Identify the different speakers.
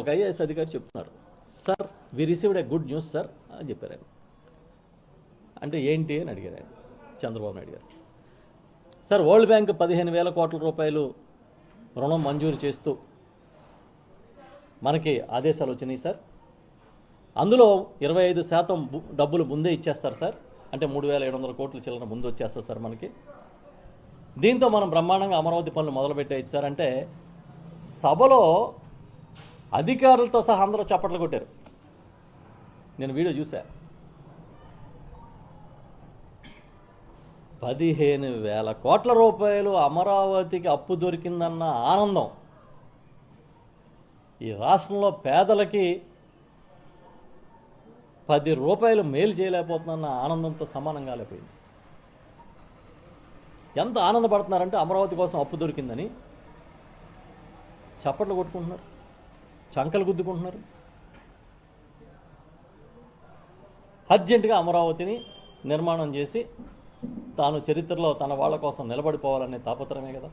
Speaker 1: ఒక ఐఏఎస్ అధికారి చెప్తున్నారు, sir we received a good news sir అని చెప్పారు ఆయన. అంటే ఏంటి అని అడిగారు ఆయన, చంద్రబాబు నాయుడు గారు. సార్ వరల్డ్ బ్యాంక్ 15,000 కోట్ల రూపాయలు రుణం మంజూరు చేస్తూ మనకి ఆదేశాలు వచ్చినాయి సార్. అందులో 25% డబ్బులు ముందే ఇచ్చేస్తారు సార్. అంటే 3,700 కోట్ల చిల్లర ముందు వచ్చేస్తారు సార్ మనకి. దీంతో మనం బ్రహ్మాండంగా అమరావతి పనులు మొదలుపెట్టేయచ్చు సార్ అంటే సభలో అధికారులతో సహా అందరూ చప్పట్లు కొట్టారు. నేను వీడియో చూసా. 15,000 కోట్ల రూపాయలు అమరావతికి అప్పు దొరికిందన్న ఆనందం ఈ రాష్ట్రంలో పేదలకి 10 రూపాయలు మేలు చేయలేకపోతుందన్న ఆనందంతో సమానంగా లేకపోయింది. ఎంత ఆనందపడుతున్నారంటే అమరావతి కోసం అప్పు దొరికిందని చప్పట్లు కొట్టుకుంటున్నారు, చంకలు గుద్దుకుంటున్నారు. అర్జెంటుగా అమరావతిని నిర్మాణం చేసి తాను చరిత్రలో తన వాళ్ళ కోసం నిలబడిపోవాలనే తాపత్రమే కదా.